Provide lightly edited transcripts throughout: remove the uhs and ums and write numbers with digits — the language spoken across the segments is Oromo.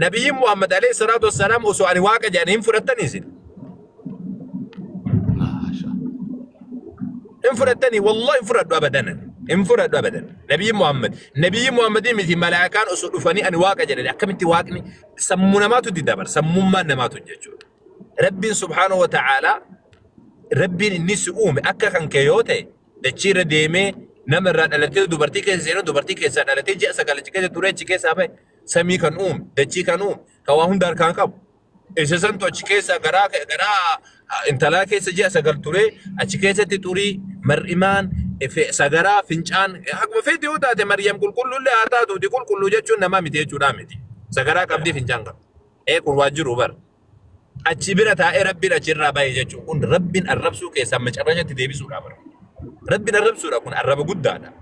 نبي محمد عليه الصلاة والسلام وسؤال واقع جانهم فرتني سن انفردتني والله انفرد أبدا انفرد أبدا نبي محمد مثل ملائكان أصدفني أن واقع جاني أكم انت واقعني سمونا ما تدبر سموما ما تججور ربي سبحانه وتعالى ربي الناس أكا كان كيوتي دشير ديمي نمر التي دوبرتي كيسينو دوبرتي كيسان التي جاء سقال كيس توري كيس أبي سمي كان دشي كان كواهم دار كان كاب إسسن تو كيس غرا انت لا كيس جاء سقال توري كيس توري مر إيمان في سجرا فنجان حق ما في ديوتا ده مريم كل اللي أتاه دي كل جاتشون نما متى جونا متى سجرا كبدي فنجان كم كل واجر وبر أتشبيرة تا ربي نشرنا باي جاتشون كون ربي الرب سو كيسام مش أرجع تدبي سورة بر ربي الرب سورة كون الرب جود دانا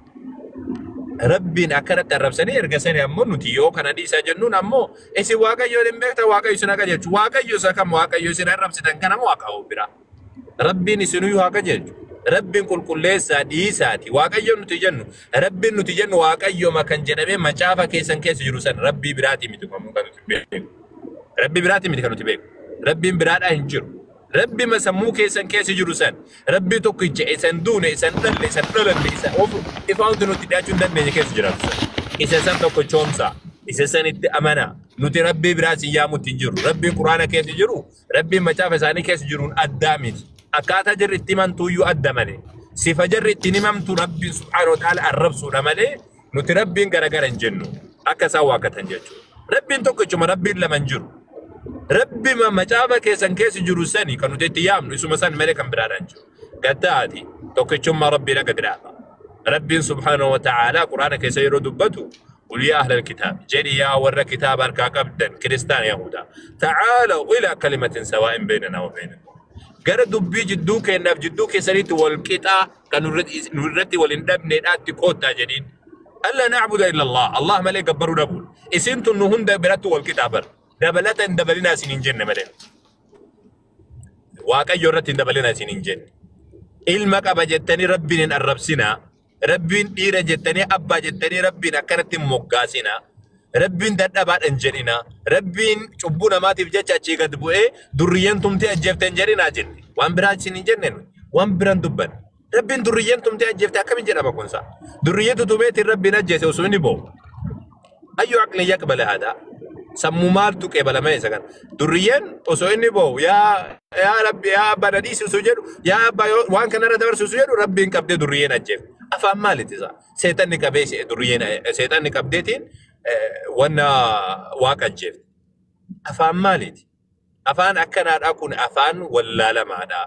ربي أكرت الرب سني إرجع أمو نتيو كنا دي سجنون أمو إسي واقع يولم بيت واقع يسنا كجاتش واقع يسكم واقع يسنا الرب سدان كنا واقع هو برا ربي نسنو يواقع جاتش ربي كل ليس دي ساتي واقع يوم نتيجنو ربي نتيجنو واقع يوم كان جنبه ما شافه كيسن كيس جروسن ربي براتي متكم كانوا تبيه ربي براتي متكانوا تبيه ربي برات أهنجر ربي ما سموه كيسن كيس جروسن ربي توكيج إنسان دون إنسان دل إنسان أوف إفاوند نتيجون دل كيس جروسن إنسان توكو شومسا إنسان أمانة نتي ربي براتي يا متنجر ربي قرآن كيس جرو ربي ما شافه ساني كيس جرون أدامي أكاتا جرّت من تو يؤدمني سيف جرّت نمام تو ربي سبحانه وتعالى الرب سورة ملي نتربي غرغر جنو أكسا واقتن جتو ربي توكو ما ربي لمن جرو ربي ما مجابا كيسن كيس جروساني كانوا تتيام نسو مسان ملكا برارنجو قداتي توكو ما ربي لقدراها ربي سبحانه وتعالى قرآن كيس يردبتو قل يا أهل الكتاب جري يا ور كتاب الكاكبدا كريستان يهودا تعالوا إلى كلمة سواء بيننا وبينكم قرد دبي جدو كأنف جدو كسريت والكتا كانوا نردي والندب نأتي قوتا جديد ألا نعبد إلا الله ملك جبروا نقول إسنتو نهون دبلت والكتابر دبلت دبلنا سنين جنة مدن واقع يورت دبلنا سنين جنة علمك أبا جتني ربين الرب سنا ربين إيرا جتني أبا جتني ربين أكرت مقاسنا ربين دابات انجرينا ربين شبونا ما تفجأ شيء قد بوئه دريان تمتى أجفت انجرينا جن وان براد سنين جنن وان بران دبن ربين دريان تمتى أجفت أكمل جنا بكون سا دريان تمتى ربنا جيسه وسوني بو أيو عقل يقبل هذا سمومال تو كبل ما يسكن دريان وسوني بو يا رب يا بناديس سوجر يا وان كنا ندور سوجر ربين كبد دريان أجف أفهم مالي تزا سيتان نكبيس دريان سيتان نكبدتين وانا واقع جيف أفان مالتي أفان أكنا أكون أفان ولا لما دا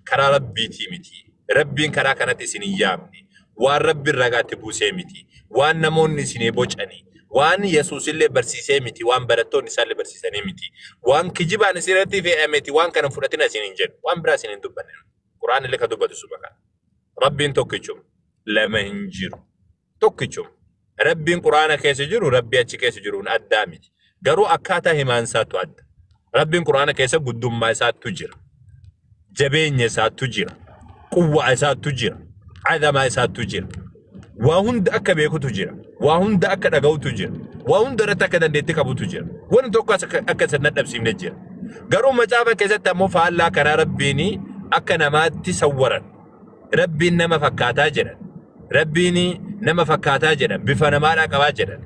كرا ربي تيمتي ربي كرا كانت سني يامني وان ربي الرقات بوسيمتي وان نمون سني بوجاني وان يسوس اللي برسيسي متي وان برتون نسال اللي برسيساني متي وان كجيبا نسيرتي في أمتي وان كان فرتنا سنين جن وان برا سنين دبنا القرآن اللي كدبة سبحان ربي توكيشم لما ينجر توكيشم ربي قرآن كيس جرو ربي أشي كيس جرون أدامي قرو أكاتا همان ساتو أد ربي قرآن كيس قدوم ما سات تجر جبين سات تجر قوة سات تجر عدم سات تجر وهند أكا بيكو تجر وهند أكا دقو تجر وهند رتاكا دندتك أبو تجر وان توقع أكا سنت نفسي من الجر قرو مجابا كيس تمو فعلا كرا ربيني أكا نمات تسورا ربي نما فكاتا جرا ربيني نما فكاتا جرا بفنا مالا قبا جرا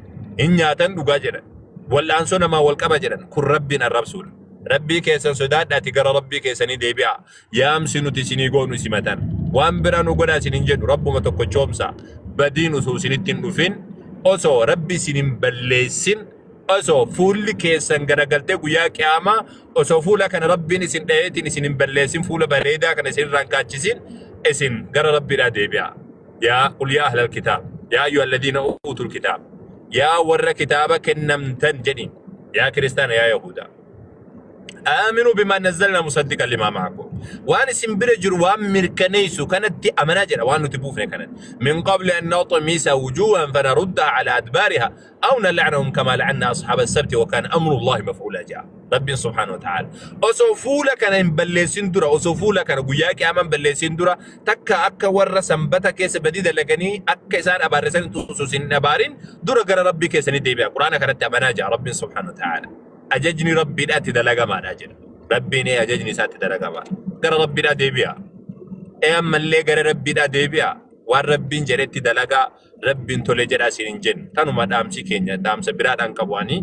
إنياتن دقا جرا والأنسو نما والقبا جرا كل ربنا الرب سورا ربي كيسن سداد ناتي قرا ربي كيسني ديبيا يام سنو تسيني قونو سيمتان وان برانو قدا سنين جد ربو متوكو جومسا بدينو سو سنتين نفين أسو ربي سنين بلسين أسو فول كيسن غرقلتي قيا كياما أسو فولا كان ربي نسين دايتي نسين بلسين فولا بليدا كان سين رانكاتشسين اسين قرا ربي لا ديبيا يا قل يا أهل الكتاب يا أيها الذين أوتوا الكتاب يا ور كتابك النمتن جنين يا كريستان يا يهودا آمنوا بما نزلنا مصدقا لما معكم وأنا سنبرجر وأن مركنيسو كانت أمناجر وأن نتبوفنا كانت من قبل أن نطمس وجوها فنردها على أدبارها أو نلعنهم كما لعنا أصحاب السبت وكان أمر الله مفعولا جاء ربي سبحانه وتعالى أصوفولا كان بلسين درا أصوفولا كان قياك أمام بلسين درا تكا أكا ورا سنبتا كيس بديدة لغني أكا إسان أبارسان تخصوصين أبارين درا قرى ربي كيساني ديبيا قرآن كانت أمناجر ربي سبحانه وتعالى ajajni rabbiidhaatti dalagamaadha jedha. Rabbiin ajajni isaatti dalagamaa. Gara rabbiidhaa deebi'a. Ammallee gara rabbiidhaa deebi'a. Waan rabbiin jedhetti dalagaa rabbiin tole jedhaa isin hin jennu. Tanuma dhaamsi keenya dhaamsa biraadhaan qabu'anii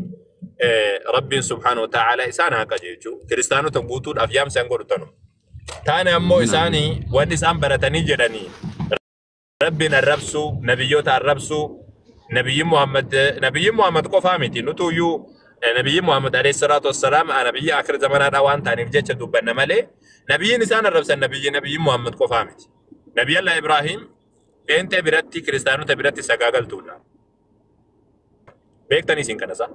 rabbiin subhaanahu wa ta'ala isaan haa qajeelchu. Kiristaanota guutuudhaaf yaamsa hin godhu tanuma. Taane ammoo isaanii wanti isaan baratanii jedhanii rabbiin arrabsuu, nabiyyoota arrabsuu, nabiyyi Muhammad qofaa miti. Nutuyyuu nabiyyi Muhammad alayhi salaatu wassalaam nabiyyi akhir zamanaadha waan ta'aniif jecha dubbanna malee nabiyyiin isaan arrabsan nabiyyi Muhammad qofaa miti. Nabiyyi Allah Ibrahim ente biratti kiristaanota biratti sagaagaltuudha. Beektanii isin kanasa.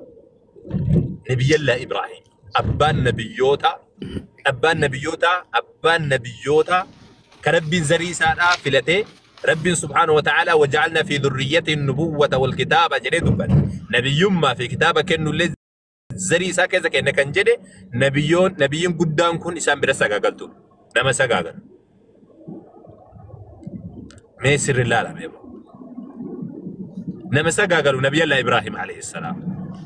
Nabiyyi Allah Ibrahim abbaan nabiyyoota kan rabbiin zarii isaadhaa filatee ربي سبحانه وتعالى وجعلنا في ذريته النبوة والكتابة جري دبل نبيما في كتابة كأنه اللي زري ساكن كأنه كان جري نبيون قدام كون إسام برا ساقالتو نما ساقال ما يسر الله لا بيبا نما ساقالو نبي الله إبراهيم عليه السلام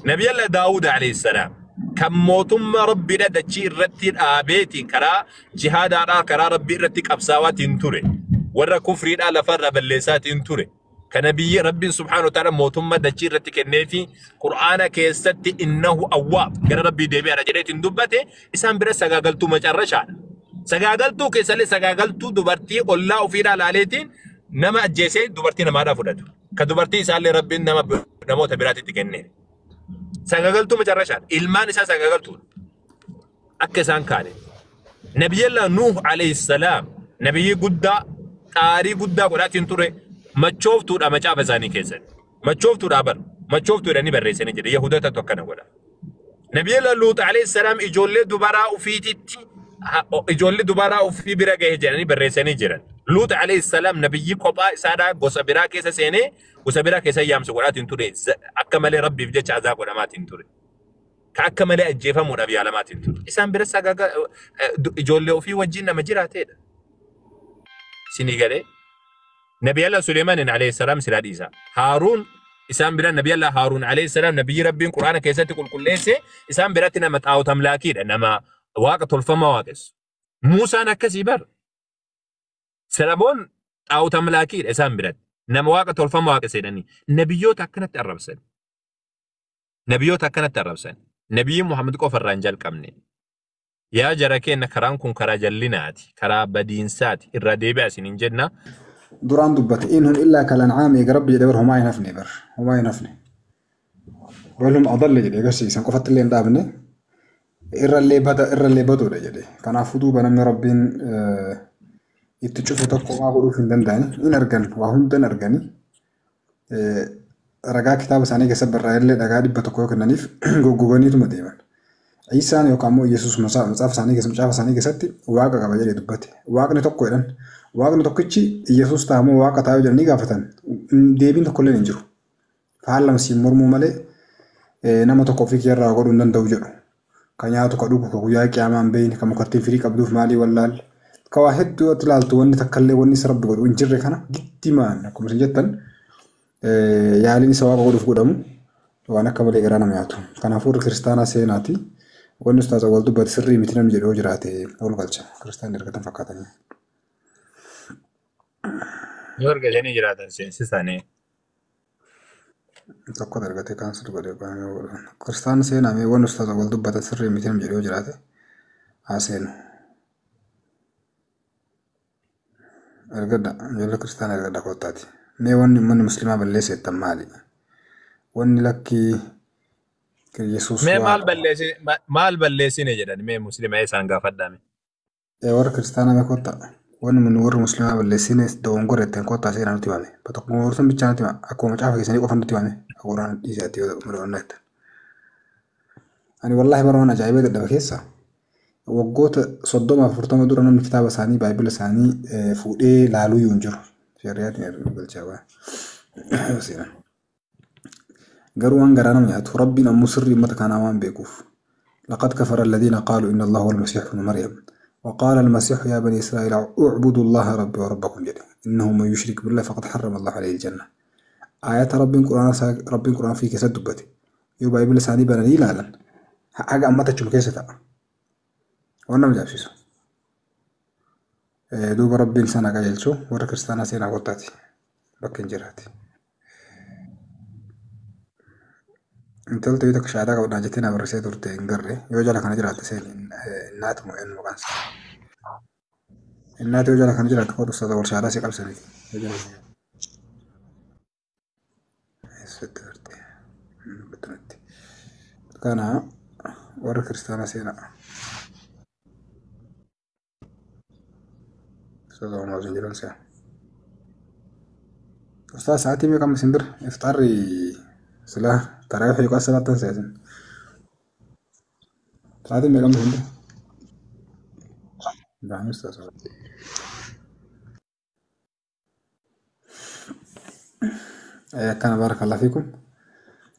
نبي الله داود عليه السلام كم موتم ربي لا دشي رتين آبيتي كرا جهاد على كرا ربي رتك أبساوات ينتوري ورا كفرين على فرّ باللسات انتوري كنبي ربي سبحانه وتعالى موتم دجير رتك النفي قرآن كيستي إنه أواب قال ربي دبي على جريت دبته إسام برا سجاجلتو مجرشان سجاجلتو كيسالي سجاجلتو دبرتي الله وفينا على عليتين نما الجيسي دبرتي نما دا فدتو كدبرتي سالي ربي نما تبراتي تكنني سجاجلتو مجرشان إلمان إسا سجاجلتو أكسان كاري نبي الله نوح عليه السلام نبي قدّا تاري قدّا قرات ينتوري مچوفتو دا مچاف ثاني كيسن مچوفتو دا بر مچوفتو داني بريسني جدي يهودا تتوكنا ولا نبي الله لوط عليه السلام اجولي دوبارا وفيتي اجولي دوبارا وفي برا جاني بريسني جرن لوط عليه السلام نبي قبا سادا غوسبرا كيس سيني غوسبرا كيس يامس قرات ينتوري اكمل ربي بجچ عذاب ودمات ينتوري كاكمل اجيفا مو نبي علامات ينتوري اسان برسا اجولي وفي وجينا مجراتي سينيغالي نبي الله سليمان عليه السلام سلاد إيسا هارون إسام برا نبي الله هارون عليه السلام نبي ربي القرآن كيسا تقول كل ليسي إسام براتنا متعاو تملاكير إنما واقع الفما واقس موسى نكسي بر سلامون أو تملاكير إسام برات نما واقع الفما واقس إنني نبيوتا كانت الربسن نبي محمد كفر رنجال كمني يا جراكي إن كرامكم كرا جليناتي كرا بدينساتي الرديبة سنين جدنا دوران دبت إنهم إلا كالأنعام يقرب يدور هما ينفني هما ينفني ولهم أضل جدي قصي سنقفت اللي ندابني إر اللي بدو جدي كان عفودو بنام ربين يتشوفوا تقوى ما قولوا في دنداني إن أرجن وهم دن أرجني رجع كتاب ساني كسب الرأي اللي رجع بتقوى كنانيف جوجوني توم ديما عيسى يقامو يسوع مساف ساني كسب مساف ساني كسبتي واقع قبل دبتي واقع نتقوى لن واقع نتقيتشي يسوع تامو واقع تايو جرني قافتن ديبين تقول ننجرو فعلم سيمر مملة نما تقوى فيك يرى قولون دن دوجرو كانيا تقولوا كويا كيامان بين كمكتين فريق أبدو في مالي ولا كواحد تلال تواني تكلم وني سرب قولوا إنجر كنا جدي ما نكمل جدا يعلني سواء قولوا في قدامه وانا كمل إيرانا مياتو كان فور كريستانا سيناتي ونستاذ أول دبّت سرّي مثلاً مجرّو جراتي أول قلشة كريستان يركضن فقطني. يورجع جاني جراتن سيساني. تقدر قتي كان سر بدي كريستان سينا مي ونستاذ أول دبّت سرّي مثلاً مجرّو جراتي عسين. القدّا يلا كريستان القدّا قطاتي. مي ون من مسلمة بالليس التمالي. ون لكي مال بلسي نجدان مي مسلم اي سانغا فدامي ور كريستانا ما كوتا ون من ور مسلم بلسي نس دون غورتن كوتا سيران تيواني بتقوم ورسن بيچانتي اكو مچاف كيسني قفن تيواني اقوران ديساتي مرونت اني والله مرونا جايبه دبكيسا وقوت صدوما فرتما دورنا من كتاب ثاني بايبل ثاني فودي لالو ينجر شريعه بالجوا وسينا قروان قرانا مياتو ربنا مسري متكانا وان بيكوف لقد كفر الذين قالوا إن الله هو المسيح ابن مريم وقال المسيح يا بني إسرائيل اعبدوا الله ربي وربكم جده إنه من يشرك بالله فقد حرم الله عليه الجنة آيات ربي قرآن في كسد دبتي يبقى يبل ساني بناني لالا haga ammata chum keessa ta'a waan nama jaabsisu duuba rabbiin sana qajeelchu warra kiristaanaa seenaa qottaati bakka hin jiraati intalti yoo takka shaadaa qabdhaa jettee na barreessee turte hin garre yoo jala kana jiraatte seen innaati moo eenyu maqaan isaa innaati yoo jala kana jiraatte qotu uffata wal shaadaa si qabsaniiti yoo jala eessatti garte battunatti kana warra kiristaanaa seenaa soda umaa wajjin jiran se'a ustaas sa'aatii meeqa amma isin bira ifxaarri silaa taraa fi qoasa laatan se'asin sa'aatii meeqa amma isin bira Vamos a hacer. Kana barakallahu fikum.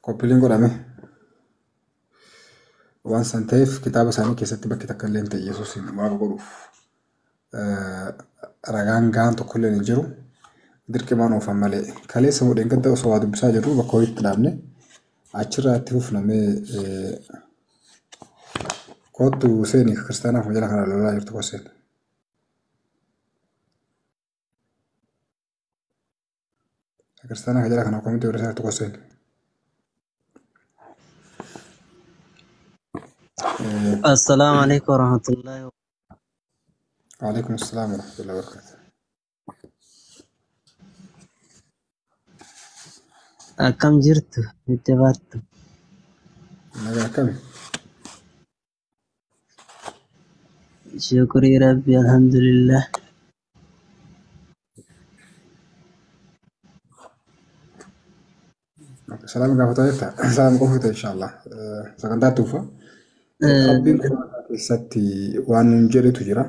Qophiin godhame. Waan san ta'eef kitaaba isaanii keessatti bakki takka illee ta'e Yesuusin waaqa godhuuf ragaan gahaan tokko illee hin jiru. Dirqimaan oofan malee kaleessa mudheen gadda osoo waa dubbisaa jirru bakka ho'itti dhaabne achirraa itti fufnamee kootu seenii kiristaanaaf jala kana lolaa jirtu koseen. Kiristaanaaf jala kana akkamitti warra jirtu koseen. السلام عليكم ورحمة الله وبركاته. وعليكم السلام ورحمة الله وبركاته. كم جرت اتبعت ماذا كم؟ شكري ربي الحمد لله. سلام قافتها سلام قافتها إن شاء الله سكنت توفى ربي ستي وان نجري تجرا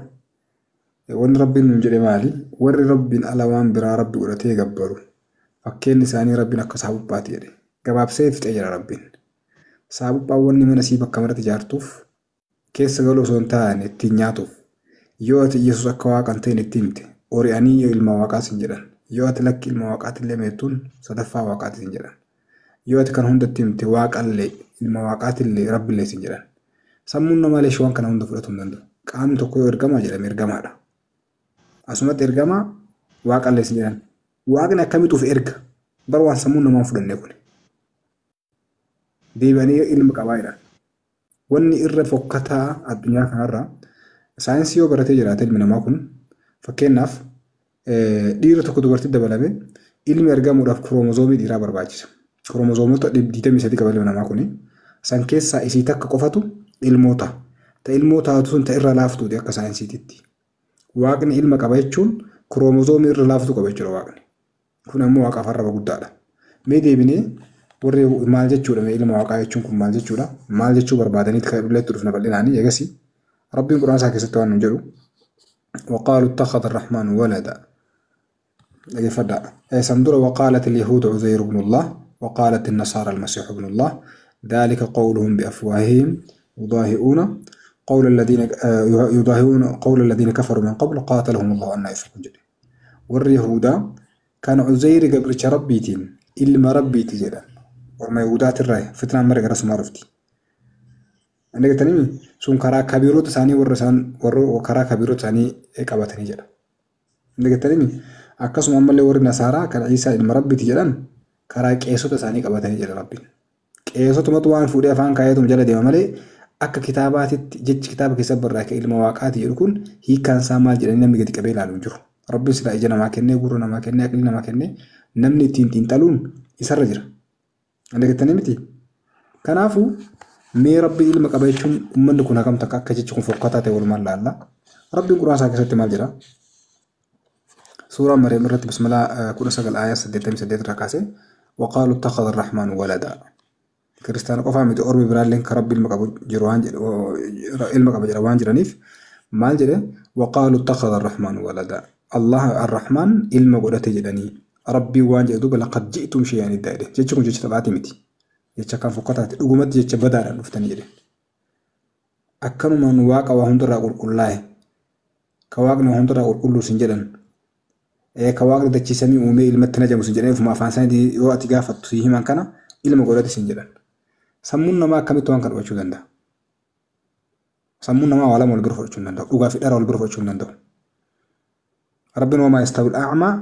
وان ربي نجري مالي ور ربي على وان برا ربي ورتي جبرو فكين لساني ربي نكسب باتيري جواب سيف تجرا ربي سابو باوني من نسيب كاميرا تجارتوف كيس قالوا سونتان التنياتوف يوت يسوع كواك أنتين التيمت أورياني المواقع سنجرا يوت لك المواقعات اللي ميتون صدفة واقعات سنجرا يوت كان هند التيمت واقع اللي المواقعات اللي رب اللي سنجرا سمونا ما ليش وان كان هند فرتهم دندو قام تقول إرجما جرا ميرجما هذا أسمت إرجما واقع اللي سنجرا واقعنا كميتو في إرج بروان سمونا ما فرن نقول دي بني علم كبايرة واني إرى فكتها الدنيا كنرا ساينس يو براتي جراتي من ما كن فكيناف ديرة تكتب برتي دبلابي علم إرجما ورف كروموزومي ديرا برباجس كروموزومو ديتا ميسادي قبل من ما كوني سانكيسا إسيتك كوفاتو الموتا تا الموتا تون تإرى لافتو دي أكا ساينسي تيتي واقن علم كبايتشون كروموزومي إرى لافتو كبايتشو واقن كنا مو واقع فربا قدالا ميدي بني ورّي مال جتشورا ما إلما واقع يتشونكم مال جتشورا مال جتشو بربادني تخيل ترفنا بلداني يجسي ربي القرآن ساكي ستوان نجرو وقالوا اتخذ الرحمن ولدا لقي فدا سندر وقالت اليهود عزير بن الله وقالت النصارى المسيح ابن الله ذلك قولهم بأفواههم يضاهئون قول الذين كفروا من قبل قاتلهم الله أن يفكون جدي واليهودا كان عزير قبل ربيتين إلما ربيتي جدا ورما يهودات الرأي فتنة مرق رسم عرفتي عندك تنمي سون كرا كبيروت ثاني ورسان وكرا كبيروت ثاني إقابتني جدا عندك تنمي أكسم أمال ور نصارى كان عيسى إلما ربيتي جدا كرا كيسوت ثاني إقابتني جدا ربي كيسوت مطوان فودي أفان كايتهم جلا ديما مالي أك كتابات جت كتابك يسبر راك إلما واقعات يكون هي كان سامال جدا نمي قد قبيل على الوجوه ربي سلا إجنا ما كني قرونا ما كني أكلنا ما كني نمني تين تلون يسرجر عندك التنميتي كنافو مي ربي إلما قبيتشون من نكون هكم تكاك جتشون فوقاتات والمال لا ربي القرآن ساكي ستي مالجرا سورة مريم مرت بسم الله كل سجل آية سديت ركاسي وقالوا اتخذ الرحمن ولدا كريستيان قفا ميت أوربي برالين كربي إلما قبيتشون إلما قبيتشون جرانيف مالجرا وقالوا اتخذ الرحمن ولدا الله الرحمن إلما قدرت جدني ربي واجه دوب لقد جئتم شيئا الدائرة جيتشكم جيتش تبعتي متي جيتش كان فقطات أقومت جيتش بدارا نفتني جدي أكنوا من واقع وهندر أقول كله كواقنا وهندر أقول كله سنجدن كواقنا دتشي سمي أمي المتنا جم سنجدن فما فانسان دي وقت جافت فيه من كنا إلما قدرت سنجدن سمونا ما كم توان كانوا وشو دندا sammuun namaa waa lama wal bira fudhachuu hin danda'u dhugaa fi dhara wal bira fudhachuu hin danda'u rabbiin wamaa yastawi al-a'maa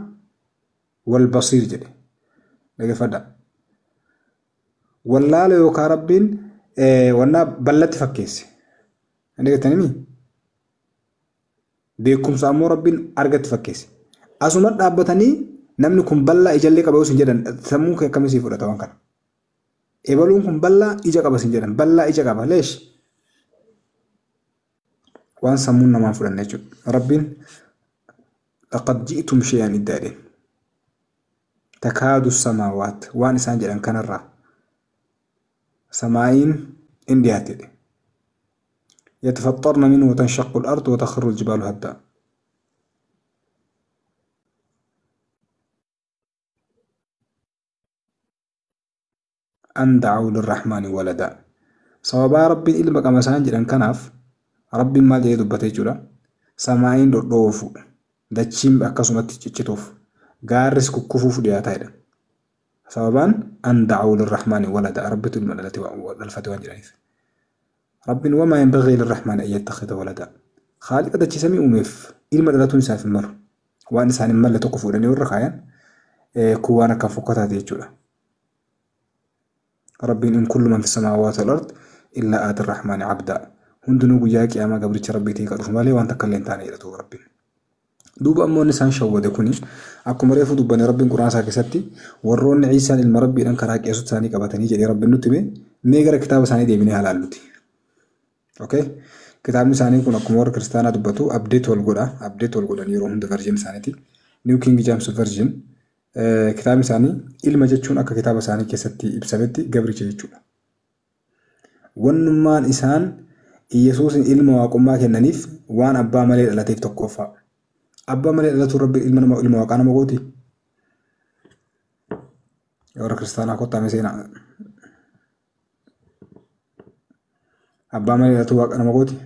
wal basiir jedhe dhaggeeffadha wallaala yookaan rabbiin wannaa ballatti fakkeesse dhaggeeffatanii beekumsa ammoo rabbiin argatti fakkeesse asuma dhaabbatanii namni kun ballaa ijallee qaba osoo hin jedhan sammuu kee akkamii fudhata waan kana ebaluun kun ballaa ija qaba sin jedhan ballaa ija qaba leesh waan sammuun namaa fudhanne jechuudha rabbiin laqad ji'tum shay'an iddaadeen takaadu samaawaat waan isaan jedhan kanarraa samaa'iin in dhiyaatedhe يتفطرن منه وتنشق الأرض وتخر الجبال هدا أن دعوا للرحمن ولدا صوابا ربي إلما كما سانجل كناف ربي ما جاي دبته جرا سماين دوفو دچيم أكسمت تشتوف غارس كوكوف دياتايدا صوابا أن دعوا للرحمن ولدا ربي الملالة والفتوى جرانيف رب وما ينبغي للرحمن أن يتخذ ولدا خالق هذا سمي أميف إلما لا تنسى في المر وأن إنسان ما لا تقف ولني والرخايا كوانا كفوقات هذه الجولة رب إن كل من في السماوات والأرض إلا آتي الرحمن عبدا هندنو جاك يا ما قبرت ربي تيك الرحمالي وأنت كلين تاني إلى تو ربي دوب أمو نسان شوّد كوني أكو مريفو دوباني ربي قرآن ساكستي ورون عيسى المربي أن كراك يسوت ثاني كباتني جدي ربي نتبه ميغر كتاب ثاني دي مني هلالوتي اوكي كتاب ثاني كون أكو مور كريستانا دبتو أبديت والغدا نيرو هند فيرجن ثانيتي نيو كينج جيمس فيرجن كتاب ثاني إلما جتشون أكا كتاب ثاني كستي إبسابتي قبري جتشون ونمان إسان يسوس إلما وقما كننيف وان أبا ملي التيف تقوفا أبا ملي التي ربي إلما وقانا مغوتي يورا كريستانا كوتا مسينا أبا ملي التي وقانا مغوتي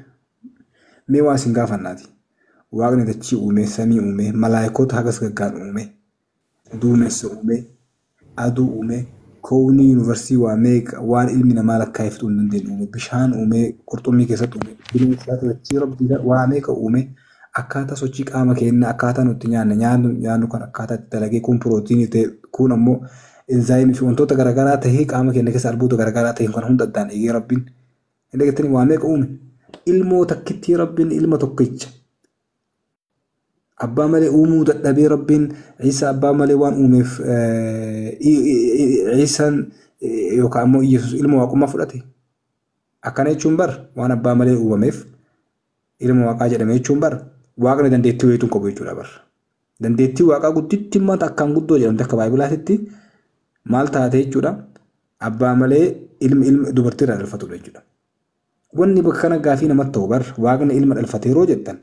ميوا سنغافا ناتي واغني دچي أومي سمي أومي ملايكوت هاقس غقان أومي دومس أومي أدو أومي كوني يونيفرسيتي واميك وان علمنا مالك كيف تقول ندين أومي بشان أومي قرطومي كيسات أومي بلو فلات دچي رب ديلا واميك أومي أكاتا سوچيك آما كينا أكاتا نتنيان نيانو كان أكاتا تلاقي كون بروتيني كون أمو إنزايمي في وانتو تغرغارا تهيك آما كينا كيس أربو تغرغارا تهيك كون هم دادان إيجي ربين إنك تني واميك أومي ilmoo takkitti rabbiin ilma tokkicha abbaa malee uumuu dadhabee rabbiin Isa abbaa malee waan uumeef Isaan yookaan ammoo Yesuus ilma waaqummaa fudhate akkana jechuun bar waan abbaa malee uumameef ilma waaqaa jedhame jechuun bar waaqni dandeettii wayiituun qabu jechuudha bar dandeettii waaqaa gudditti immoo akkaan guddoo jedhamte akka baayibilaatitti maal taate jechuudha abbaa malee ilma dubartii irraa dhalfatudha jechuudha. Wanni bakka kana gaafii namatti ta'u bar waaqni ilma dhalfatee yeroo jettan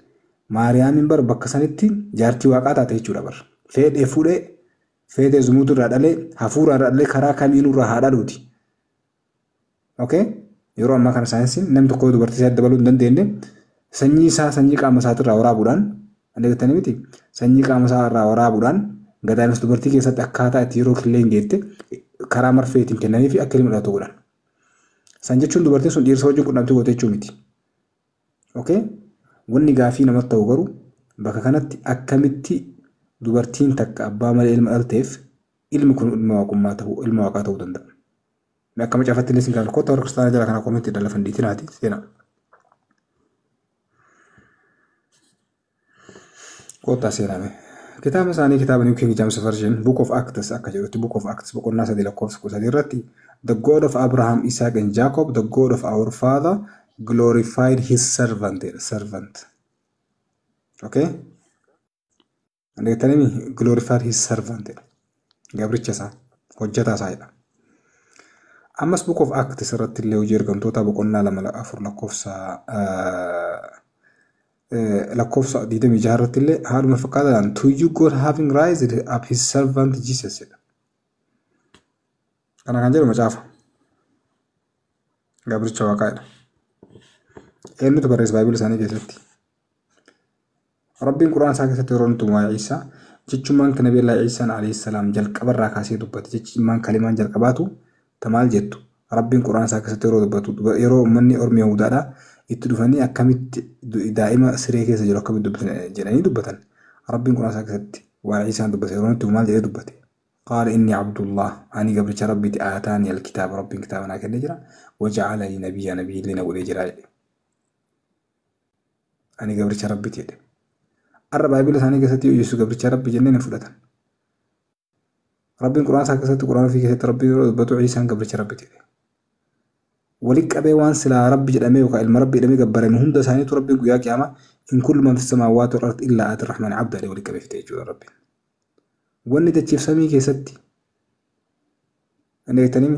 Maariyaamin bar bakka sanitti jaartii waaqaa taate jechuudha bar fedhee fuudhee fedhee zumuutu irraa dhalee hafuura irraa dhalee karaa kamiinuu irraa haa dhaluuti. Okay yeroo ammaa kana saayinsiin namni tokko dubartii isaa dabaluu hin dandeenye sanyii isaa sanyii qaama isaati irraa waraabuudhaan adeemtanii miti sanyii qaama isaa irraa waraabuudhaan gadaamessa dubartii keessatti akkaataa itti yeroo killee hin geette karaa marfeetiin kennanii fi akka ilma dhalatu godhan. San jechuun dubartiin sun dhiirsa wajjin qunnamtii goote jechuu miti. Okay? Wanni gaafii namatti ta'u garuu bakka kanatti akkamitti dubartiin takka abbaa malee ilma dhalteef ilmi kun ilma waaqaa ta'uu danda'a. Akka macaafatti illee sin gaafii kottaa warra kiristaanaa jala kana koomenti dhalafan diitinaati seenaa. Kottaa seename. Kitaaba isaanii kitaaba New King James Version Book of Acts akka jedhutti Book of Acts boqonnaa 3 lakkoofsa 13 irratti The God of Abraham, Isaac and Jacob, the God of our father glorified his servant. Okay? And they tell me glorified his servant. Gabricha sa hojjata saayidha. Ammas Book of Acts irratti illee hojii ergamtoota boqonnaa 2 lakkoofsa 26 irratti illee haaluma fakkaataadhaan to you God having raised up his servant Jesus jedha. Kana kan jedhu macaafa Gabricha waaqaadha. Eenyutu barreessa Baayibila isaanii keessatti? Rabbiin Quraan isaa keessatti yeroo nuti waa'ee Isaa jechuun kan Nabii Allah Isaan alayhi salaam jalqabarraa kaasee dubbate jechuun kalimaan jalqabaatu tamaal jettu Rabbiin Quraan isaa keessatti yeroo dubbatu yeroo uummanni Ormi Yahudaadha itti dhufanii akkamitti daa'ima siree keessa jiru akkamitti dubbatan jedhanii dubbatan. Rabbiin Qur'aana isaa keessatti waan Ciisaan dubbate yeroo itti maal jedhee dubbate. قال إني عبد الله أني قبل ربي آتاني الكتاب ربي كتابنا كن جرا وجعلني نبي لنا ولي جرا أني قبل ربي تيجي الرب أبي لساني كسرتي يسوع قبل ربي جنين فلتا ربي القرآن ساكت القرآن في كتاب ربي بتوع عيسى قبل ربي تيجي ولك أبي وان سلا ربي جدامي وكالم ربي جدامي قبل مهم ده ساني ربي قيا كياما إن كل من في السماوات والأرض إلا آت الرحمن عبد عليه ولك أبي في تيجي ربي wanni dachiif samii keessatti andeetanii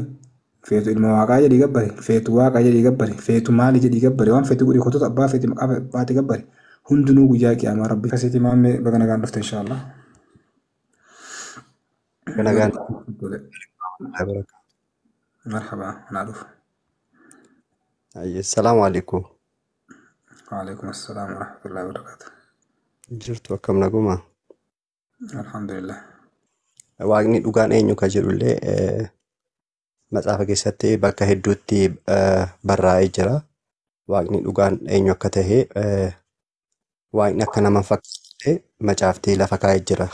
feetu ilma waaqaa jedhii gabbare feetu waaqaa jedhii gabbare feetu maali jedhii gabbare waan feetu godhii kotota abbaa feeti maqaa baate gabbare hundinuu guyyaa qiyaamaa rabbi kasiiti maammee baga nagaan dhufte inshaallah nagaan marhaba naa dhufu assalaamu alaikum waalaikum assalaam warahmatullahi wabarakatuh jirtu akkam naguma alhamdulillah waaqni dhugaan eenyu ka jedhullee maxaafa keessatti bakka hedduutti barraa'ee jira. Waaqni dhugaan eenyu akka ta'e waaqni akka nama fakkaate macaaftii lafa kaa'ee jira.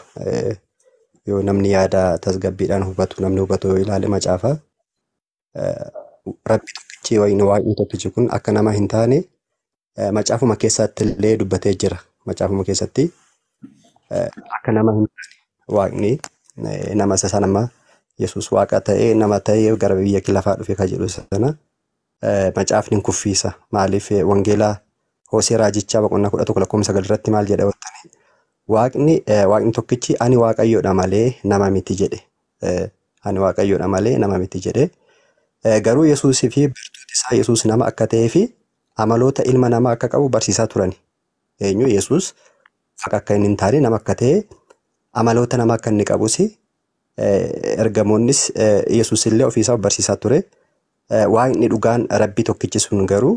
Yoo namni yaada tasgabbiidhaan hubatu namni hubatu ilaale macaafa rabbi tokkichi waaqni tokkichi kun akka nama hin taane macaafuma keessatti illee dubbatee jira. Macaafuma keessatti akka nama hin taane waaqni nama isa sanama Yesuus waaqa ta'ee nama ta'ee gara biyya lafaa dhufe ka jedhu sana macaafni kuffiisa. Maaliif wangeelaa Hosee raajichaa boqonnaa 11:9 irratti maal jedha wattani waaqni tokkichi ani waaqayyoodha malee nama miti jedhe. Ani waaqayyoodha malee nama miti jedhe. Garuu Yesuusii fi bartoonni isaa Yesuus nama akka ta'ee fi amaloota ilma namaa akka qabu barsiisaa turani. Eenyu Yesuus akka inni hin taane nama akka ta'e amaloota nama akka inni qabus ergamoonnis Yesuus illee ofiisaa barsiisaa ture. Waaqni dhugaan rabbi tokkichi sun garuu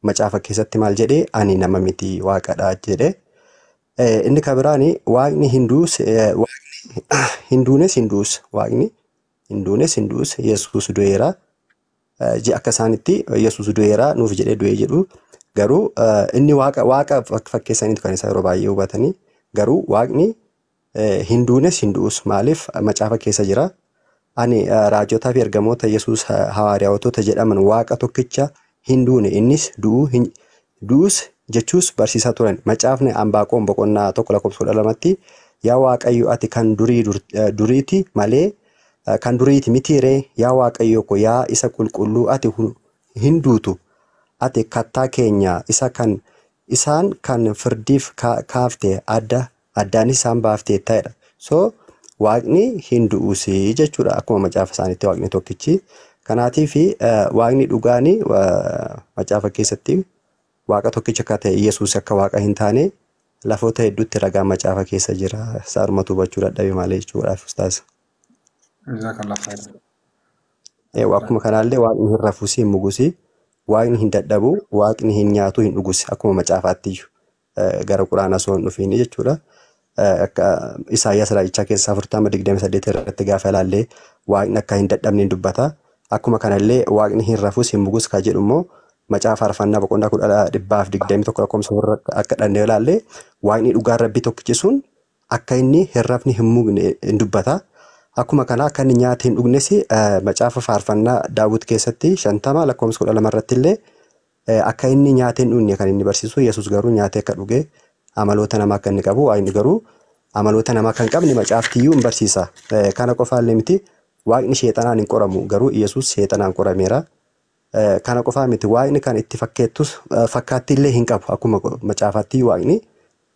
macaafa keessatti maal jedhee ani nama miti waaqadha jedhe. Inni kan biraani waaqni hinduunis Yesuus du'eera. Akka isaanitti Yesuus du'eera nuuf jedhee du'ee jedhu garuu inni waaqa fakkeessaniitu kan isaa yeroo baay'ee hubatanii garuu waaqni hinduus maaliif macaafa keessa jira. Ani raajotaa fi ergamoota Yesuus hawaariyaawwattoota jedhaman waaqa tokkicha hinduune innis du'us jechuus barsiisaa turan. Macaafni Anbaaqoom boqonnaa 1:12tti yaa Waaqayyo ati kan duriiti malee kan duriiti mitiiree yaa Waaqayyo ko yaa isa qulqulluu ati hinduutu ati kattaa keenya isa kan isaan kan firdiif kaafte addaan isaan baaftee ta'edha. So waaqni hinduusii jechuudha akkuma macaafa isaaniitti waaqni tokkichi. Kanaatiif waaqni dhugaanii macaafa keessatti waaqa tokkicha akka ta'e Yesuus akka waaqa hin taane lafoota hedduutti ragaa macaafa keessa jira. Saarumatu hubachuu dadhabe malee jechuudhaaf ustaas. Akkuma kanaallee waaqni hin rafuusi hin mugusi waaqni hin dadhabu waaqni hin nyaatu hin dhugusi akkuma macaafaatti gara quraana osoo hin dhufiin jechuudha. Isaayyaas raajichaa keessaa 40:28 irratti gaafa ilaalle waaqni akka hin dadhabne dubbata. Akkuma kanallee waaqni hin rafuus hin mugus ka jedhu immoo macaafa faarfannaa boqonnaa 121 akka dhannee ilaalle waaqni dhugaan rabbi tokkichi sun akka inni hin rafne hin mugne hin dubbata. Akkuma kana akka inni nyaata hin dhugnes macaafa faarfannaa Daawit keessatti 50:12 irratti illee akka inni nyaata hin dhugne kan inni barsiisu. Yesuus garuu nyaata akka dhuge amaloota namaa akka inni qabu waaqni garuu amaloota namaa kan qabne macaaftiyyuu hin barsiisa. Kana qofaallee miti waaqni sheexanaan hin qoramu garuu Yesuus sheexanaan qorameera. Kana qofaa miti waaqni kan itti fakkeettus fakkaattiillee hin qabu akkuma macaafaatti waaqni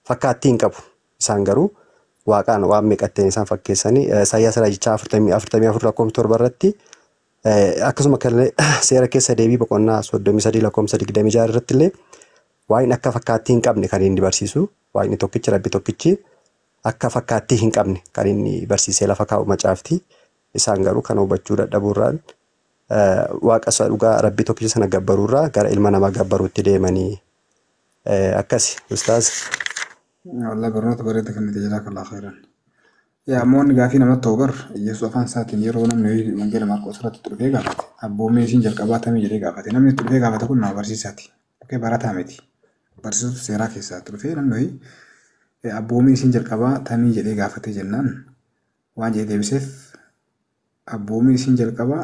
fakkaattii hin qabu. Isaan garuu waaqaan waan meeqatteen isaan fakkeessanii Isaayyaas raajichaa 44:7 irratti akkasuma kanallee seera keessa deebii boqonnaa 33:26 irratti illee waaqni akka fakkaattii hin qabne kan inni barsiisu. Waaqni tokkichi rabbi tokkichi akka fakkaattii hin qabne kan inni barsiisee lafa kaa'u macaafti. Isaan garuu kan hubachuu dadhabuurraan waaqa isa dhugaa rabbi tokkicha sana gabbaruurraa gara ilma namaa gabbaruutti deemanii akkasi ustaaz. Wallah barnoota bareeda kan nuti jazaakallahu khairan. Ammoonni gaafii namatti ta'u bar Yesuus afaan isaatiin yeroo namni wangeela Maarqos irratti dhufee gaafate abboomee isiin jalqabaatamee jedhee gaafate namni dhufee gaafate kun nama barsiisaati. Okay, barataa miti. Barsiisota seeraa keessaa dhufee namni abboomii isin jalqabaa tamii jedhee gaafatee jennaan waan jedhee deebiseef abboomii isin jalqabaa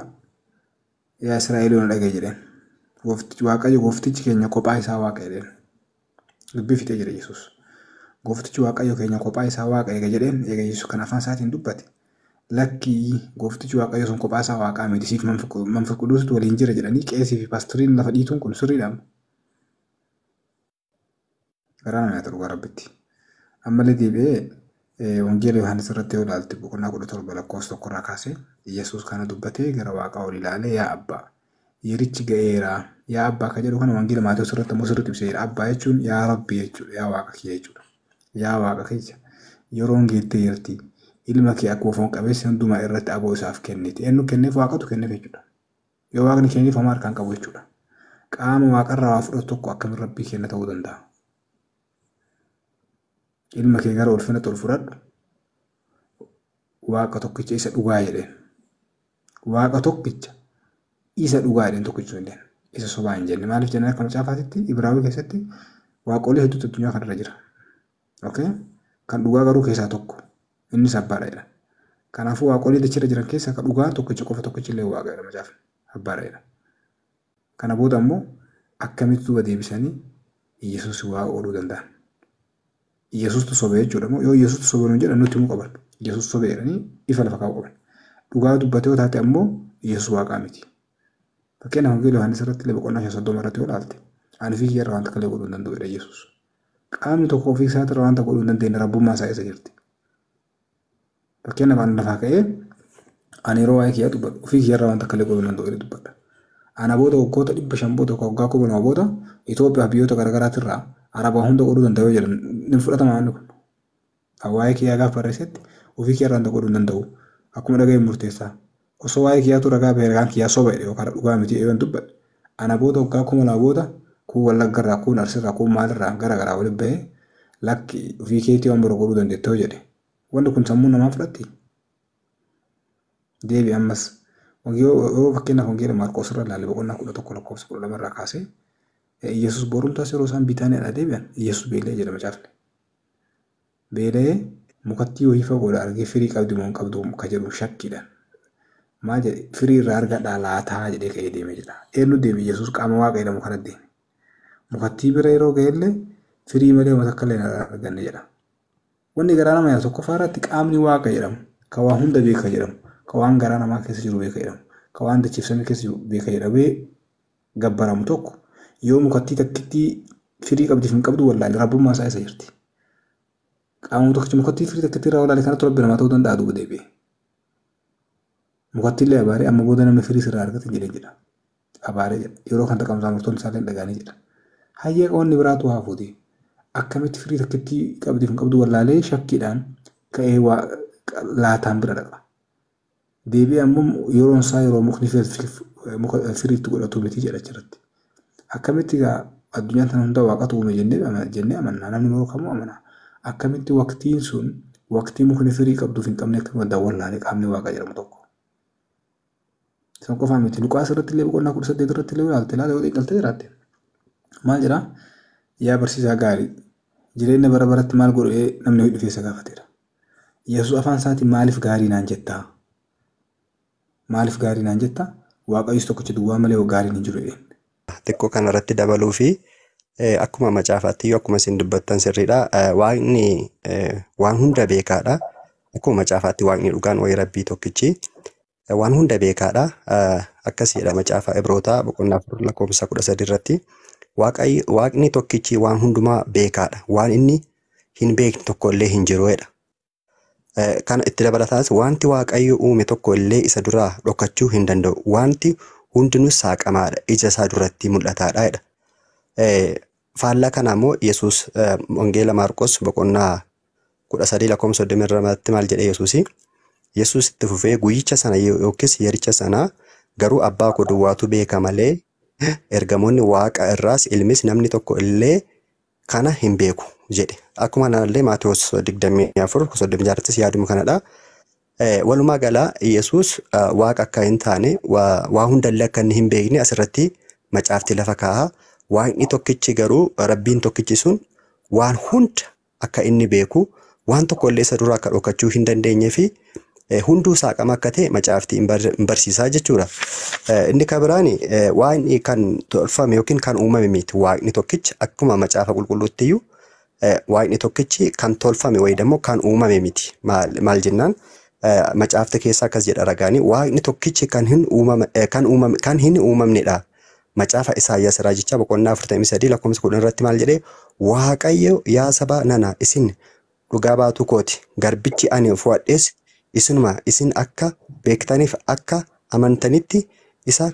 yaa Israa'eloon dhaga'e jedheen. Waaqayyo gooftichi keenya kophaa isaa waaqa jedheen. Dubbii fixee jira Yesuus. Gooftichi waaqayyo keenya kophaa isaa waaqa eega jedheen eega Yesuus kan afaan isaatiin dubbate. Lakkii gooftichi waaqayyo sun kophaa isaa waaqaa miti siif manfas qudduusitu waliin jira jedhanii qeesii fi paastoriin lafa dhiituun kun sirriidhaan. Garaa nama nyaata dhugaa rabbitti. Ammallee deebi'ee wangeela Yohaannis irratti yoo ilaalte boqonnaa 17 lakkoofsa 1 irraa kaasee Yesuus kana dubbatee gara waaqaa ol ilaalee yaa abbaa yerichi ga'eera yaa abbaa kan jedhu kana wangeela Maatewos irratti immoo sirriitti ibseera. Abbaa jechuun yaa rabbi jechuudha yaa waaqa kiyya jechuudha. Yaa waaqa kiyya yeroon geettee jirti ilma kee akkuma foon qabeessa hundumaa irratti aboo isaaf kennite. Eenyu kenneef waaqatu kenneef jechuudha. Yoo waaqni kenneef homaa harkaan qabu jechuudha. Qaama waaqarraa waa fudhatu tokko akkamiin rabbii kenna ta'uu danda'a. Ilma kee gara ulfinatti ol fudhadhu waaqa tokkicha isa dhugaa jedheen. Waaqa tokkicha isa dhugaa jedheen tokkicha hin jenne. Isa sobaa hin jenne. Maaliif jennaan akka macaafaatitti Ibraawii keessatti waaqolii hedduutu addunyaa kanarra jira. Okay? Kan dhugaa garuu keessaa tokko. Innis abbaadha jedha. Kanaafuu waaqolii dachirra jiran keessaa kan dhugaa tokkicha qofa tokkicha illee waaqa jedha macaafni. Abbaadha jedha. Kana booda immoo akkamitti duuba deebisanii Yesuus waa ooluu danda'an. Yesuustu sobee jechuudha moo yoo Yesuustu sobee nuun jedhan nutti himuu qaban. Yesuus sobee jedhanii ifa lafa kaa'uu qaban. Dhugaa dubbatee yoo taate ammoo Yesuus waaqaa miti. Fakkeenyaaf wangeela Yohaannis irratti illee boqonnaa 30 irratti yoo ilaalte ani fi kiyya irraa wanta kalee godhuu hin danda'u jedha Yesuus. Qaamni tokko ofii isaatii irraa wanta godhuu hin dandeenye rabbummaa isaa isa jirti. Fakkeenyaaf ani lafaa ka'ee ani yeroo waa'ee kiyyaa dubbadhu ofii kiyya irraa wanta kalee godhuu hin danda'u jedha dubbadha. Ana booda waggoota 500 booda waggaa 1000 booda Itoophiyaa biyyoota garaagaraatirraa Arabaa hunda godhuu danda'u jedhan ni fudhatama wanni kun. Waa'ee kiyyaa gaafa barreessetti ofii kiyyaa irraa wanta godhuu hin danda'u. Akkuma dhaga'een murteessaa. Osoo waa'ee kiyyaatu ragaa beekaan kiyyaa soba jedhe yookaan dhugaa miti eeyoon dubbadhe. Ana booda waggaa 1000 booda kun wallaggarraa kun arsirraa kun maalirraa gara garaa waliin bahee lakki ofii keetii waan bira godhuu dandeettoo jedhe. Wanti kun sammuu namaa fudhatti. Deebi ammas yoo fakkeenyaaf wangeela Maarqos irra ilaalle boqonnaa 11 lakkoofsa 12 irraa kaasee Yesuus borumtaas yeroo isaan Bitaaniyaadhaa deebi'an Yesuus beelee jedha macaafni. Beelee mukattii wayii fagoodha argee firii qabdi moo hin qabdu ka jedhu shakkiidhaan. Maal jedhe firii irraa argadhaa laataa jedhee ka'ee deemee jira. Eenyu deeme Yesuus qaama waaqa jedhamu kana deeme. Mukattii bira yeroo ga'ellee firii malee uummata akka illee arganne jedha. Wanni garaa nama yaadu tokkoffaa irratti qaamni waaqa jedhamu ka waa hunda beeka jedhamu ka waan garaa namaa keessa jiru beeka jedhamu ka waan dachiifsamee keessa jiru beeka jedhamee gabbaramu tokko yoo mukattii takkitti firii qabdiif hin qabdu wallaahi rabbummaa isaa isa jirti. Qaamni tokkichi mukattii firii takkitti irraa wallaahi kanatti rabbi namaa ta'uu danda'a duuba deebi'ee. Mukattii illee abaaree amma booda namni firii sirraa argate jedha. Abaaree jedha. Yeroo kan taqamsaa murtoon isaallee dhagaanii jedha. Hayyee qaamni biraatu haa fuuti. Akkamitti firii takkitti qabdiif hin qabdu wallaalee shakkiidhaan ka'ee laataan bira dhaqa. Deebi'ee ammoo yeroon isaa yeroo mukni firiitti godhatu miti jedha achirratti. Akkamitti addunyaan tana hunda waaqatu uume jennee amanna namni yeroo kamuu amana. Akkamitti waqtiin sun waqtii mukni firii qabduuf hin qabne akka madda wallaalee qaamni waaqa jedhamu tokko. San qofaa miti Luqaas irratti illee boqonnaa 18 irratti illee ilaalte yoo xiqqaalte jiraatte. Maal jedhaa yaa barsiisaa gaarii jireenya bara baratti maal godhee namni dhufee isa gaafateera. Yesuus afaan isaatiin maaliif gaarii naan jettaa? Maaliif gaarii naan jettaa? Waaqayyos tokkicha duwwaa malee gaariin hin jiru jedheen. Xiqqoo kanarratti dabaluu fi akkuma macaafaatti akkuma isin dubbattan sirriidha. Waaqni waan hunda beekaadha. Akkuma macaafaatti waaqni dhugaan wayii rabbii tokkichi waan hunda beekaadha. Akkasiidha macaafaa Ibrootaa boqonnaa 4 lakkoofsa 13 irratti waaqni tokkichi waan hundumaa beekaadha. Waan inni hin beekne tokko illee hin jiru jedha. Kana itti dabalataas wanti waaqayyo uume tokko illee isa duraa dhokachuu hin danda'u. Wanti hundinuu saaqamaadha. Ija isaa duratti mul'ataadha jedha. Faallaa kana immoo Yesuus wangeela Maarqos boqonnaa 13 lakkoofsa 30 irratti maal jedhe Yesuusi? Yesuus itti fufee guyyicha sana yookiis yericha sana garuu abbaa koo duwwaatu beeka malee ergamoonni waaqa irraas ilmis namni tokko illee kana hin beeku jedhe. Akkuma kanallee Maatewos 24:36 yaadumu kanadha. Walumaa gala Yesuus waaqa akka hin taane waa hundallee akka inni hin beekne asirratti macaafti lafa kaa'a. Waaqni tokkichi garuu rabbiin tokkichi sun waan hunda akka inni beeku waan tokko illee isa duraa akka dhokachuu hin dandeenye fi hunduu saaqama akka ta'e macaafti hin barsiisaa jechuudha. Inni kan biraani waaqni kan tolfame yookiin kan uumame miti. Waaqni tokkichi akkuma macaafa qulqulluutti iyyuu waaqni tokkichi kan tolfame wayidammoo kan uumame miti. Maal jennaan macaafta keessaa akkas jedha ragaani waaqni tokkichi kan hin uumamnedha. Macaafa Isaayyaas raajichaa boqonnaa 43 lakkoofsa 10 irratti maal jedhee Waaqayyo yaa saba nana isin dhugaa baatuu kooti garbichi ani fuudhees isinuma isin akka beektaniif akka amantanitti isa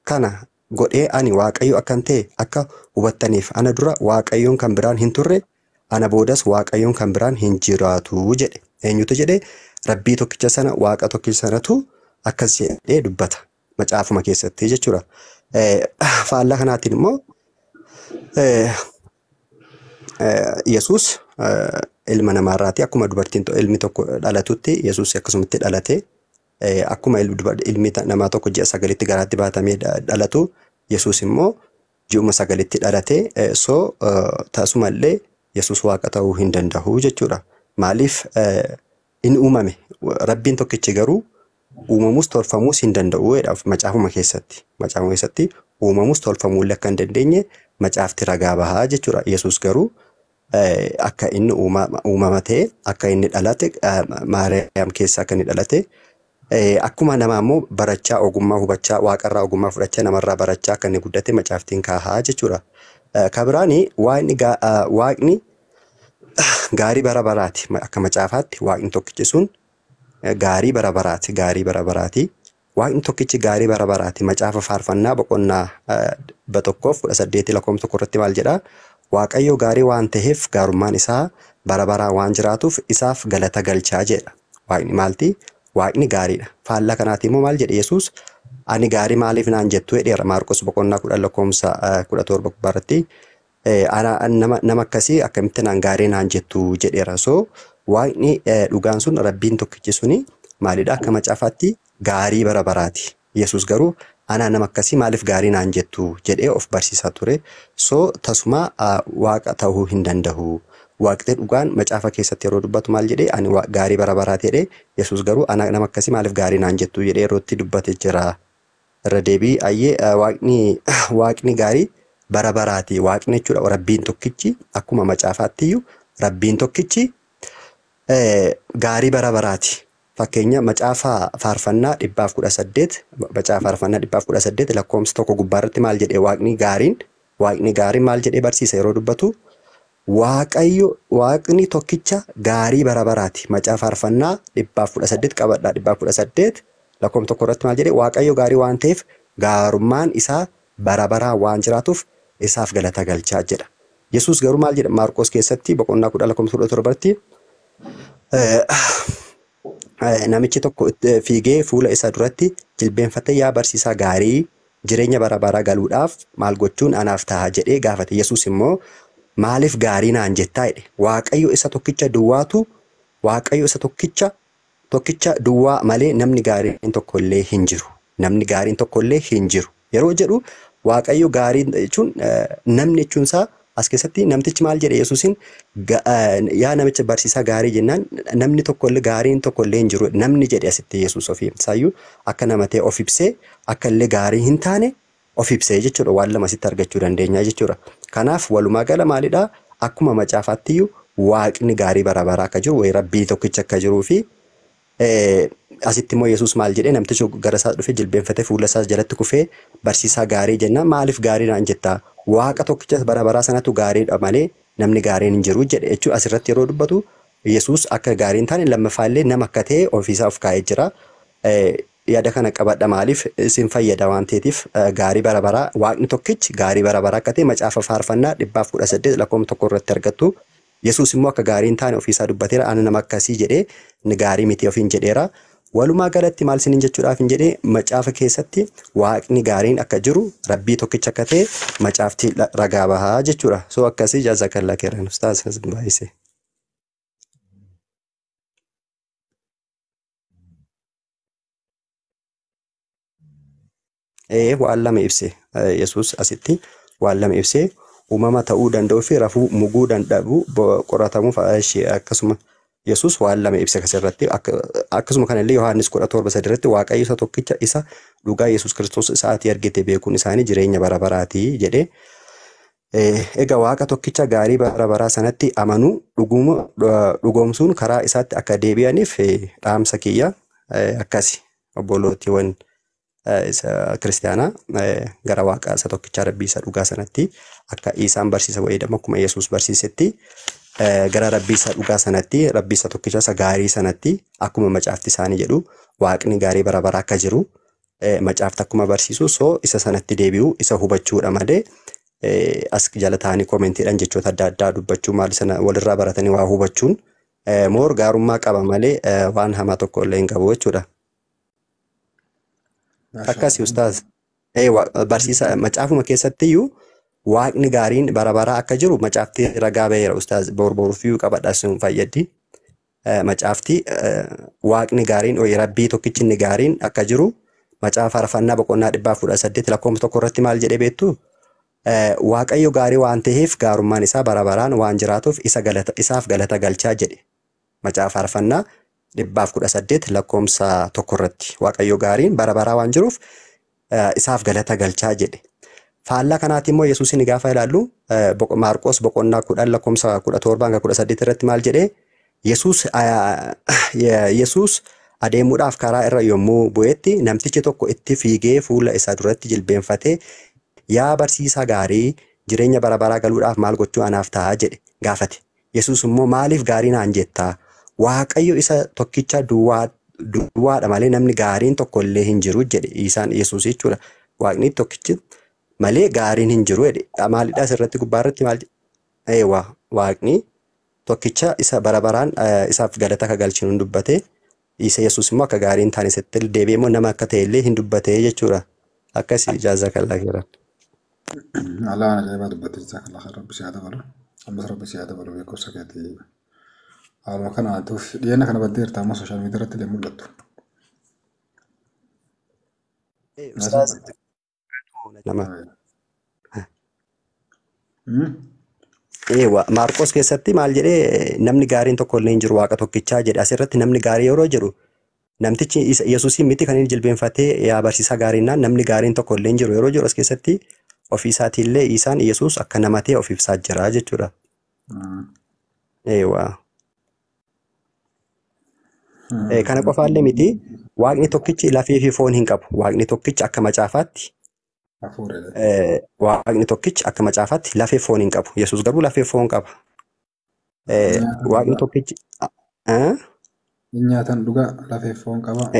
kana godhee ani Waaqayyo akkan ta'e akka hubattaniif ana dura Waaqayyoon kan biraan hin turre ana boodas Waaqayyoon kan biraan hin jiraatu jedhe. Eenyutu jedhe Rabbii tokkicha sana Waaqa tokkicha sanatu akkas jedhee dubbata. Macaafuma keessatti jechuudha. Faallaa kanaatiin immoo Yesuus ilma namaarraati akkuma dubartiin ilmi tokko dhalatutti Yesuus akkasumatti dhalate akkuma ilmi namaa tokko ji'a 9tti garaatti baatamee dhalatu Yesuus immoo ji'uma 9tti dhalate taasumallee Yesuus Waaqa ta'uu hin danda'u jechuudha. Maaliif inni uumame Rabbiin tokkichi garuu uumamus tolfamuus hin danda'u jedhaaf macaafuma keessatti uumamus tolfamuullee akka hin dandeenye macaafti ragaa bahaa jechuudha. Yesuus garuu akka inni uumama ta'e akka inni dhalate Maariyaam keessaa akka inni dhalate akkuma namaa immoo barachaa ogummaa hubachaa waaqarraa ogummaa fudhachaa namarraa barachaa akka inni guddate macaaftiin kaahaa jechuudha. Kabiraani waaqni gaarii bara baraati akka macaafaatti waaqni tokkichi sun gaarii bara baraati. Waaqni tokkichi gaarii bara baraati. Macaafa faarfannaa boqonnaa 1:18 lakkoofsa 1 irratti maal jedhaa? Waaqayyo gaarii waan ta'eef gaarummaan isaa bara baraa waan jiraatuuf isaaf galata galchaa jedha. Waaqni maalti? Waaqni gaariidha. Faallaa kanaati immoo maal jedhe Yesuus? Ani gaarii maaliif naan jettu jedheera Maarqos boqonnaa 10 lakkoofsa 17 irratti nama akkasii akkamitti naan gaarii naan jettu jedheera. Waaqni dhugaan sun Rabbiin tokkichi suni maalidha akka macaafaatti gaarii bara baraati. Yesuus garuu ana nama akkasii maaliif gaarii naan jettu jedhee of barsiisaa ture. Tasuma Waaqa ta'uu hin danda'u. Waaqni dhugaan macaafa keessatti yeroo dubbatu maal jedhee ani gaarii bara baraati jedhee Yesuus garuu ana nama akkasii maaliif gaarii naan jettu jedhee yerootti dubbate jira. Irra deebii Waaqni gaarii bara baraati. Waaqni jechuudha Rabbiin tokkichi akkuma macaafaatti iyyuu Rabbiin tokkichi gaarii bara baraati. Fakkeenya macaafa faarfannaa 118 lakkoofsa 1 gubbaarratti maal jedhee Waaqni gaariin maal jedhee barsiisa yeroo dubbatu Waaqni tokkicha gaarii bara baraati. Macaafa faarfannaa 118 qabadhaa 118 lakkoofsa 1 irratti maal jedhee Waaqayyo gaarii waan ta'eef gaarummaan isaa bara baraa waan jiraatuuf isaaf galata galchaa jedha. Yesuus garuu maal jedha Maarqos keessatti boqonnaa 10 lakkoofsa 17 irratti namichi tokko fiigee fuula isaa duratti jilbeenfatee yaa barsiisaa gaarii jireenya bara baraa galuudhaaf maal gochuun anaaf ta'a jedhee gaafate. Yesuus immoo maaliif gaarii naan jettaa jedhe. Waaqayyo isa tokkicha duwwaatu Waaqayyo isa tokkicha duwwaa malee namni gaariin tokkollee hin jiru. Namni gaariin tokkollee hin jiru. Yeroo jedhu Waaqayyo gaarii jechuun namni jechuunsaa as keessatti namtichi maal jedhe Yesuusin yaa namicha barsiisaa gaarii jennaan namni tokkollee gaariin tokkollee hin jiru namni jedhe asitti Yesuus ofii isaayyuu akka nama ta'e of ibsee akka illee gaarii hin taane of ibsee jechuudha waan lama asitti argachuu dandeenya jechuudha. Kanaaf walumaa gala maalidhaa akkuma macaafaatti iyyuu Waaqni gaarii bara baraa akka jiru wayi Rabbii tokkicha akka jiruu fi asitti immoo Yesuus maal jedhee namtichi gara isaa dhufee jilbeenfatee fuula isaa jalatti kufee barsiisaa gaarii jennaan maaliif gaarii naan jettaa? Waaqa tokkicha bara baraa sanatu gaariidha malee namni gaariin hin jiru jedhe jechuudha. Asirratti yeroo dubbatu Yesuus akka gaarii hin taane lammaffaallee nama akka ta'e ofiisaa of kaa'ee jira. Yaada kana qabadha maaliif isin fayyada waan ta'eetiif gaarii bara baraa Waaqni tokkichi gaarii bara baraa akka ta'e macaafa faarfannaa 118 lakkoofsa 1 irratti argattu. Yesuus immoo akka gaarii hin taane ofiisaa dubbateera. Ani nama akkasii jedhee ni gaarii miti ofiin jedheera. Walumaa galatti maal isiniin jechuudhaaf hin jedhee macaafa keessatti Waaqni gaariin akka jiru Rabbii tokkicha akka ta'e macaafti ragaa bahaa jechuudha. Akkasii jaazakallaa keeran ustaas baay'ise. waan lama ibse Yesuus asitti waan lama ibse uumama ta'uu danda'u fi rafuu muguu danda'u qoratamuuf akkasuma Yesuus waan lama ibse kasirratti akkasuma kanallee Yohaannis 17 irratti Waaqayyo isa tokkicha isa dhugaa Yesuus Kiristoos isaatii argite beekuun isaanii jireenya bara baraati jedhee egaa Waaqa tokkicha gaarii bara baraa sanatti amanuu dhugoomsuun karaa isaatti akka deebi'aniif dhaamsa kiyya akkasi obbolootiiwwan kiristaanaa gara Waaqa isa tokkicha Rabbii isa dhugaa sanatti akka isaan barsiisa wayiidhamu akkuma Yesuus barsiisetti gara Rabbii isa dhugaa sanatti Rabbii isa tokkicha isa gaarii sanatti akkuma macaafti isaanii jedhu Waaqni gaarii bara baraa akka jiru macaafti akkuma barsiisu soo isa sanatti deebi'u isa hubachuudha malee as jala taa'anii koomentiidhaan jechoota adda addaa dubbachuu maal sana walirraa baratanii waa hubachuun moor gaarummaa qaba malee waan hamaa tokko illee hin qabu jechuudha. Akkasii ustaaz barsiisa macaafuma keessatti iyyuu Waaqni gaariin bara baraa akka jiru macaafti ragaa ba'eera ustaaz borboruufii qabadhaa sun fayyaddi. Macaafti Waaqni gaariin Rabbii tokkichi inni gaariin akka jiru macaafa Faarfannaa boqonnaa 118 lakkoofsa 1 irratti maal jedhee beektu? Waaqayyo gaarii waan ta'eef gaarummaan isaa bara baraan waan jiraatuuf isaaf galata galchaa jedhe. Macaafa Faarfannaa 118 lakkoofsa 1 irratti Waaqayyo gaariin bara baraa waan jiruuf isaaf galata galchaa jedhe. Faallaa kanaatti immoo Yesuusin gaafa ilaallu Maarqos boqonnaa 10 lakkoofsa 17-18 irratti maal jedhee Yesuus adeemuudhaaf karaa irra yommuu bu'etti namtichi tokko itti fiigee fuula isaa duratti jilbeenfatee yaa barsiisaa gaarii jireenya bara baraa galuudhaaf maal gochuu anaaf ta'a jedhe gaafate. Yesuus immoo maaliif gaarii naan jettaa? Waaqayyo isa tokkicha duwwaadha malee namni gaariin tokko illee hin jiru jedhe isaan Yesuus jechuudha. Waaqni tokkichi malee gaariin hin jiru jedhe. Maalidhaa asirratti gubbaarratti maal Waaqni tokkicha isa bara baraan isaaf galata akka galchinu dubbate isa Yesuus immoo akka gaariin taane sitti deebi'ee immoo nama akka ta'e illee hin dubbate jechuudha. Akkasii jaazakallaa jiran. Allah ajaa'ibaa dubbate jazakallah rabbi si haa dabalu. Ammas rabbi si haa dabalu beekumsa keetii. Haaluma kanaatuuf dhiyeenya kana baddee hirtaa ammoo sooshaal miidiyaa irratti illee mul'attu. Maarqos keessatti maal jedhee namni gaariin tokko illee hin jiru Waaqa tokkichaa jedhe asirratti namni gaarii yeroo jedhu namtichi Yesuusin miti kan inni jilbeenfatee yaa barsiisaa gaariinnaan namni gaariin tokko illee hin jiru yeroo jiru as keessatti ofii isaatii illee isaan Yesuus akka nama ta'e ofiif isaa jira jechuudha. Kana qofaallee miti Waaqni tokkichi lafee fi foon hin qabu. Waaqni tokkichi akka macaafaatti Waaqni tokkichi akka macaafaatti lafee foon hin qabu. Yesuus garuu lafee foon qaba. Waaqni tokkichi nyaatan dhugaa lafee foon qaba.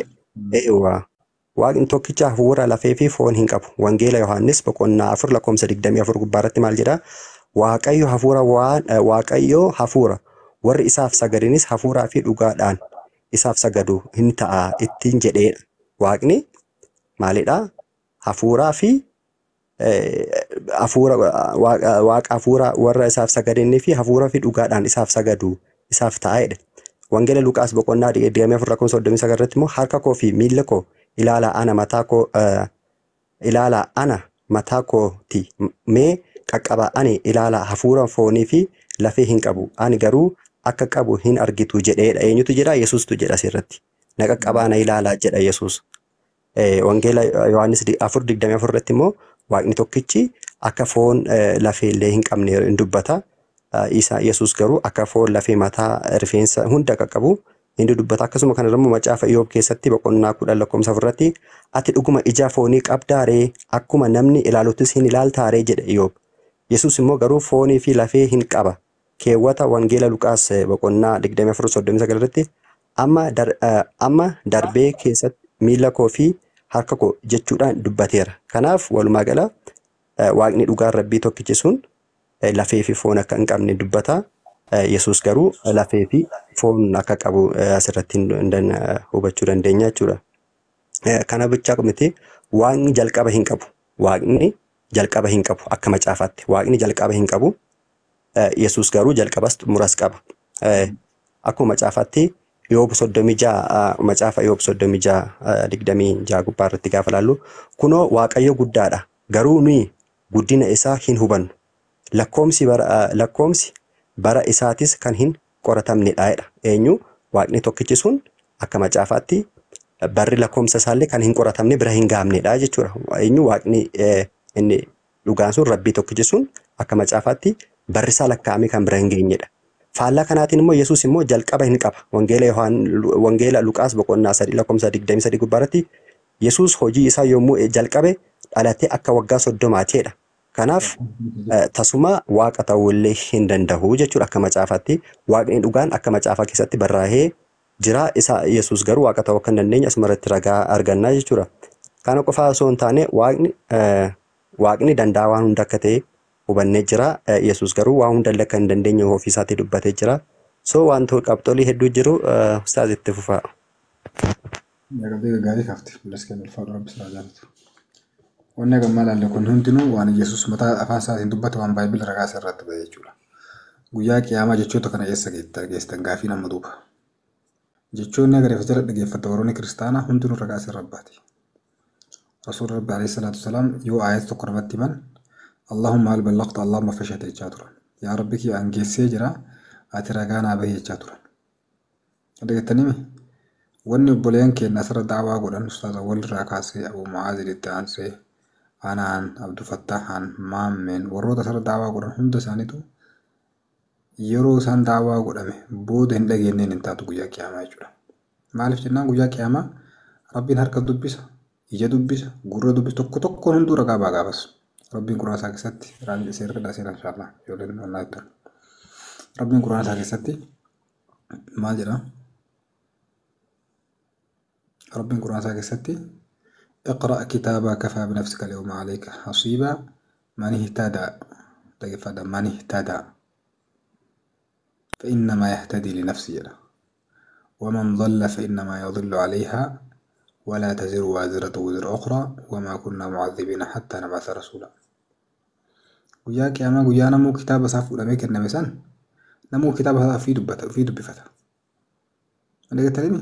Waaqni tokkicha hafuura lafee fi foon hin qabu. Wangeela Yohaannis boqonnaa 4 lakkoofsa 24 gubbaarratti maal jedhaa? Waaqayyo hafuura warri isaaf sagadanis hafuuraa fi dhugaadhaan isaaf sagadu hin ta'a ittiin jedheedha. Waaqni maalidhaa? Hafuuraa fi Waaqa hafuura warra isaaf sagadanii fi hafuuraa fi dhugaadhaan isaaf sagadu isaaf ta'edha. Wangeela Luqaas boqonnaa 24 lakkoofsa 39 irratti immoo harka koo fi miila koo ilaalaa ana mataa kooti mee qaqqabaa ani ilaalaa hafuura foonii fi lafee hin qabu ani garuu akka qabu hin argitu jedheedha. Eenyutu jedha? Yesuustu jedha asirratti. Na qaqqabaa na ilaalaa jedha Yesuus. Wangeela Yohaannis 4:24 irratti immoo Waaqni tokkichi akka foon lafee illee hin qabne hin dubbata. Yesuus garuu akka foon lafee mataa rifeensa hunda qaqqabu hin dubbata. Akkasuma kana immoo macaafa Iyoob keessatti boqonnaa 10 lakkoofsa 4 irratti ati dhuguma ija foonii qabdaa ree akkuma namni ilaaluttis hin ilaaltaa ree jedha Iyoob. Yesuus immoo garuu foonii fi lafee hin qaba. Keewwata Wangeela Luqaas boqonnaa 24:39 irratti amma darbee keessatti miila koo fi harka koo jechuudhaan dubbateera. Kanaaf walumaa gala Waaqni dhugaan Rabbii tokkichi sun lafee fi foon akka hin qabne dubbata. Yesuus garuu lafee fi foon akka qabu asirratti hubachuu dandeenya jechuudha. Kana bichaa miti Waaqni jalqaba hin qabu. Waaqni jalqaba hin qabu akka macaafaatti. Waaqni jalqaba hin qabu. Yesuus garuu jalqabas xumuras qaba. Akkuma macaafaatti Yoob 36 macaafa Yoob 36 26 gubbaa irratti gaafa ilaallu kunoo Waaqayyo guddaadha garuu nuyi guddina isaa hin hubannu. Lakkoomsi bara isaatis kan hin qoratamnedha jedha. Eenyu Waaqni tokkichi sun akka macaafaatti barri lakkoomsa isaallee kan hin qoratamne bira hin gaamnedha jechuudha. Eenyu Waaqni inni dhugaan sun Rabbii tokkichi sun akka macaafaatti barri isaa lakkaa'ame kan bira hin geenyedha. Faallaa kanaatiin immoo Yesuus immoo jalqaba hin qaba. Wangeela Luqaas boqonnaa 3 lakkoomsa 23 gubbaarratti Yesuus hojii isaa yommuu jalqabe dhalatee akka waggaa 30 kanaaf tasuma Waaqa ta'uullee hin danda'u jechuudha akka macaafaatti. Waaqni dhugaan akka macaafaa keessatti barraa'ee jira. Isa Yesuus garuu Waaqa ta'uu akka hin dandeenye asuma irratti ragaa argannaa jechuudha. Kana qofaa osoo hin taane Waaqni danda'a waan hunda akka ta'e hubannee jira. Yesuus garuu waan hunda akka hin dandeenye ofiisaatii dubbatee jira. So wantoota qabxolii hedduu jiru ustaaz itti fufaa. Gaarii kafti bilasken ulfaadhu rabbi isaa jaalatu. Wanni gammaa laalle kun hundinuu waan Yesuus mataa afaan isaatiin dubbate waan baay'ee ragaa isaa irratti ba'e jechuudha. Guyyaa qiyaamaa jechoota kana eessa geestan gaafii nama duuba. Jechoonni agaree jala dhageeffata warroonni kiristaanaa hundinuu ragaa isaa rabbaati. Rasuul Rabbi alayhi salaatu wasalaam yoo aayat tokko namatti himan Allahumma hal ballaqta Allahumma fashhad jechaa turan. Yaa Rabbi kiyya angeessee jira ati ragaa naa bahi jechaa turan. Dhageettanii wanni obboleeyyan keenya asirra daawaa godhan ustaaza walirraa kaasee Abu Mu'aazir itti aansee Anaan Abdul Fattahan Maammeen warroota asirra daawaa godhan hunda isaaniitu yeroo isaan daawaa godhame booda hin dhageenyeen hin taatu guyyaa qiyaamaa jechuudha. Maaliif jennaan guyyaa qiyaamaa Rabbiin harka dubbisa, ija dubbisa, gurra dubbisa tokkoon hunduu ragaa baa gaafas. Rabbiin Qur'aana isaa keessatti raajii seerri dhaasee inshallah ijoolleen wallaahi ta'u. Rabbiin Qur'aana isaa keessatti maal jedha? رب القرآن ساكستي اقرأ كتابا كفى بنفسك اليوم عليك حصيبا من اهتدى من اهتدى فإنما يهتدي لنفسه ومن ضل فإنما يضل عليها ولا تزر وازرة وزر أخرى وما كنا معذبين حتى نبعث رسولا وياك يا ما ويانا مو كتاب صافو لميك النبسان نمو كتاب هذا في دبته في دبفته أنا قلت لي